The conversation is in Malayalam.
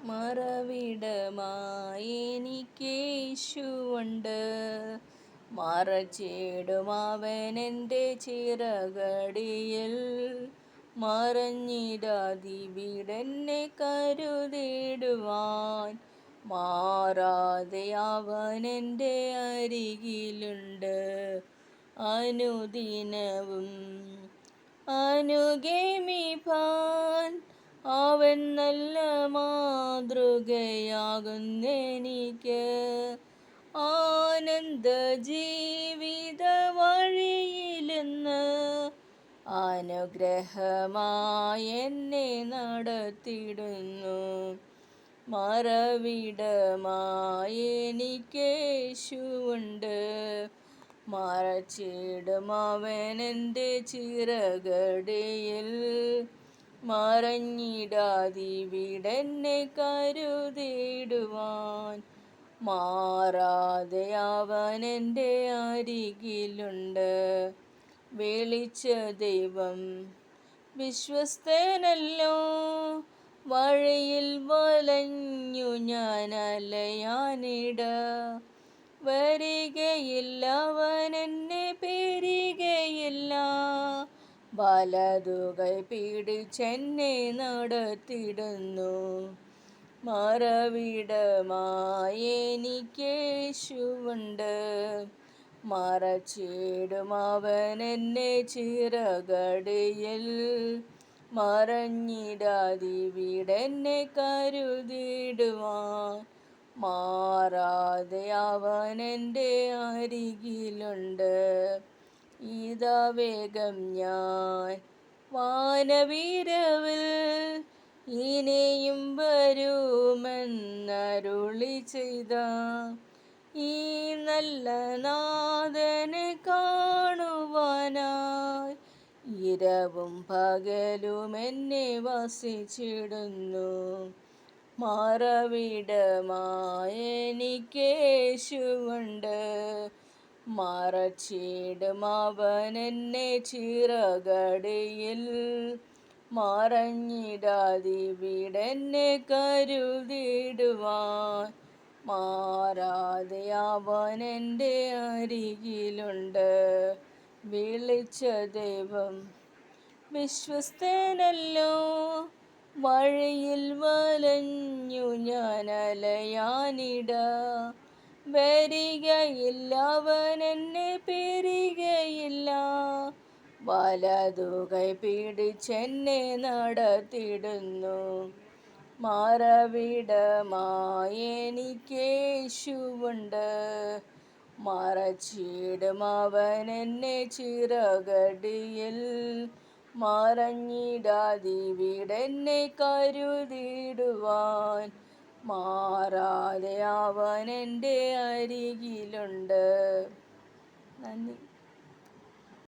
മറവിടമായെനിക്കേശുവുണ്ട്. മറച്ചിടും അവനെൻ്റെ ചിറകടിയിൽ. മറഞ്ഞിടാതിവിടെന്നെ കരുതിടുവാൻ. മാറാതെ അവനെൻ്റെ അരികിലുണ്ട്. അനുദിനവും അനുഗമിപ്പാൻ അവൻ നല്ല മാതൃകയാകുന്നെനിക്ക്. ആനന്ദ ജീവിത വഴിയിലെന്ന് അനുഗ്രഹമായി എന്നെ നടത്തിടുന്നു. മറവിടമായെനിക്കേശുവുണ്ട്. മറച്ചിടും അവനെൻ്റെ ചിറകടിയിൽ. മറഞ്ഞിടാതിവിടെന്നെ കരുതിടുവാൻ. മാറാതെ അവനെൻ്റെ അരികിലുണ്ട്. വിളിച്ച ദൈവം വിശ്വസ്തനല്ലോ. വഴിയിൽ വലഞ്ഞു ഞാൻ അലയാനിട വരികയില്ല. അവനെന്നെ പിരികയില്ല. വലതുകൈ പിടിച്ചെന്നെ നടത്തിടുന്നു. മറവിടമായെനിക്കേശുവുണ്ട്. മറച്ചിടും അവനെന്നെ ചിറകടിയിൽ. മറഞ്ഞിടാതിവിടെന്നെ കരുതിടുവാൻ. മാറാതെ അവനെൻ്റെ അരികിലുണ്ട്. ഇതാ വേഗം ഞാൻ വാനവിരവിൽ. ഇനിയും വരുമെന്നരുളി ചെയ്ത ഈ നല്ല നാഥനെ കാണുവാനായി. ഇരവും പകലും എന്നെ വസിച്ചിടുന്നു. മറവിടമായെനിക്കേശുവുണ്ട്. മറച്ചിടും അവനെന്നെ ചിറകടിയിൽ. മറഞ്ഞിടാതിവിടെന്നെ കരുതിടുവാൻ. മാറാതെ അവനെൻ്റെ അരികിലുണ്ട്. വിളിച്ച ദൈവം വിശ്വസ്തനല്ലോ. വഴിയിൽ വലഞ്ഞു ഞാൻ അലയാനിട വരികയില്ല. അവനെന്നെ പിരികയില്ല. വലതുകൈ പിടിച്ചെന്നെ നടത്തിടുന്നു. മറവിടമായെനിക്കേശുവുണ്ട്. മറച്ചിടും അവനെന്നെ ചിറകടിയിൽ. മറഞ്ഞിടാതിവിടെന്നെ കരുതിടുവാൻ. മാറാതെ അവനെൻ്റെ അരികിലുണ്ട്. നന്ദി.